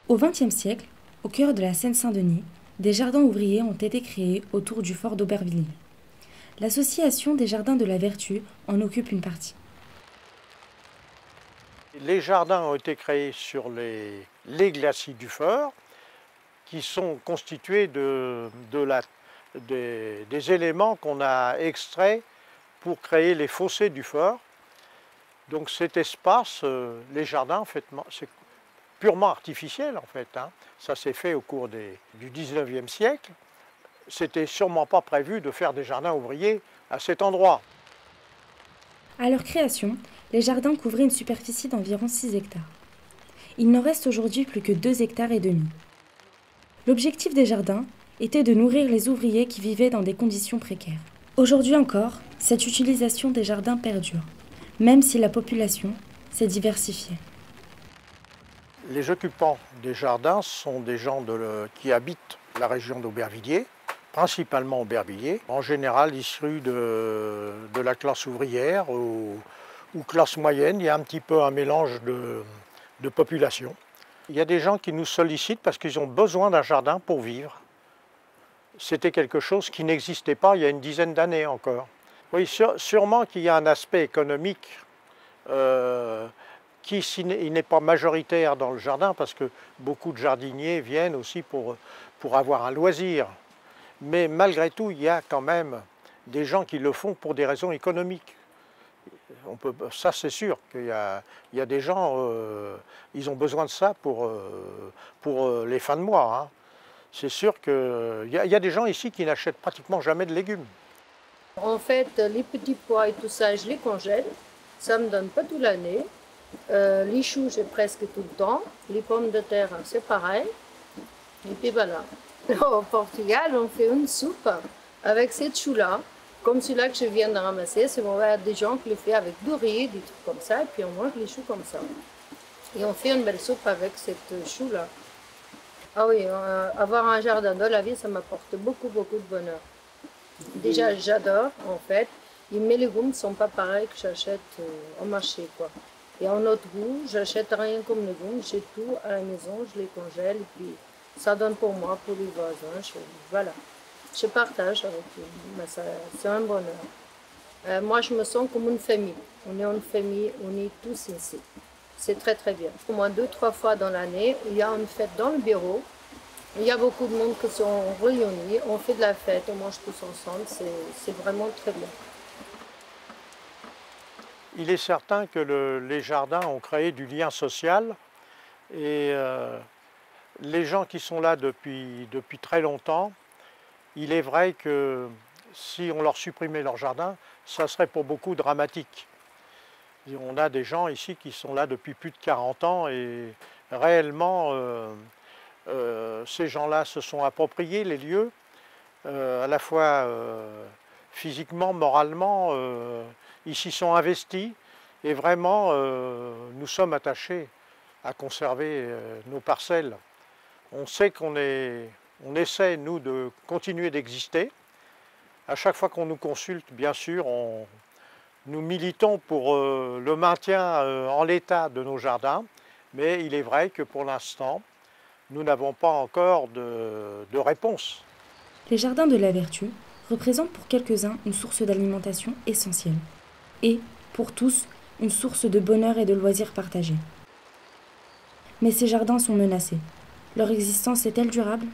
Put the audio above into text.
Au XXe siècle, au cœur de la Seine-Saint-Denis, des jardins ouvriers ont été créés autour du fort d'Aubervilliers. L'association des Jardins de la Vertu en occupe une partie. Les jardins ont été créés sur les glacis du Fort, qui sont constitués des éléments qu'on a extraits pour créer les fossés du Fort. Donc cet espace, les jardins, en fait, c'est purement artificiel en fait. Ça s'est fait au cours du 19e siècle. C'était sûrement pas prévu de faire des jardins ouvriers à cet endroit. À leur création, les jardins couvraient une superficie d'environ 6 hectares. Il n'en reste aujourd'hui plus que 2,5 hectares. L'objectif des jardins était de nourrir les ouvriers qui vivaient dans des conditions précaires. Aujourd'hui encore, cette utilisation des jardins perdure, même si la population s'est diversifiée. Les occupants des jardins sont des gens qui habitent la région d'Aubervilliers, principalement Aubervilliers, en général issus de la classe ouvrière ou classe moyenne. Il y a un petit peu un mélange de population. Il y a des gens qui nous sollicitent parce qu'ils ont besoin d'un jardin pour vivre. C'était quelque chose qui n'existait pas il y a une dizaine d'années encore. Oui, sûrement qu'il y a un aspect économique qui n'est pas majoritaire dans le jardin, parce que beaucoup de jardiniers viennent aussi pour avoir un loisir. Mais malgré tout, il y a quand même des gens qui le font pour des raisons économiques. Ça, c'est sûr qu'il y a des gens, ils ont besoin de ça pour les fins de mois. C'est sûr qu'il y a des gens ici qui n'achètent pratiquement jamais de légumes. En fait, les petits pois et tout ça, je les congèle. Ça ne me donne pas toute l'année. Les choux, j'ai presque tout le temps. Les pommes de terre, c'est pareil. Et puis voilà. Au Portugal, on fait une soupe avec ces choux-là. Comme celui-là que je viens de ramasser. C'est bon, il y a des gens qui le font avec du riz, des trucs comme ça. Et puis on mange les choux comme ça. Et on fait une belle soupe avec cette chou-là. Ah oui, avoir un jardin dans la vie, ça m'apporte beaucoup, beaucoup de bonheur. Déjà, j'adore, en fait. Et mes légumes ne sont pas pareils que j'achète au marché, quoi. Et en autre goût, j'achète rien comme légumes, j'ai tout à la maison, je les congèle, et puis ça donne pour moi, pour les voisins, voilà. Je partage avec eux, c'est un bonheur. Moi, je me sens comme une famille. On est une famille, on est tous ici. C'est très, très bien. Au moins 2-3 fois dans l'année, il y a une fête dans le bureau. Il y a beaucoup de monde qui sont réunis, on fait de la fête, on mange tous ensemble, c'est vraiment très bien. Il est certain que les jardins ont créé du lien social et les gens qui sont là depuis très longtemps, il est vrai que si on leur supprimait leur jardin, ça serait pour beaucoup dramatique. On a des gens ici qui sont là depuis plus de 40 ans et réellement ces gens-là se sont appropriés les lieux, à la fois physiquement, moralement, ils s'y sont investis et vraiment nous sommes attachés à conserver nos parcelles. On sait qu'on essaie, nous, de continuer d'exister. À chaque fois qu'on nous consulte, bien sûr, nous militons pour le maintien en l'état de nos jardins, mais il est vrai que pour l'instant, nous n'avons pas encore de réponse. Les Jardins de la Vertu représentent pour quelques-uns une source d'alimentation essentielle. Et, pour tous, une source de bonheur et de loisirs partagés. Mais ces jardins sont menacés. Leur existence est-elle durable ?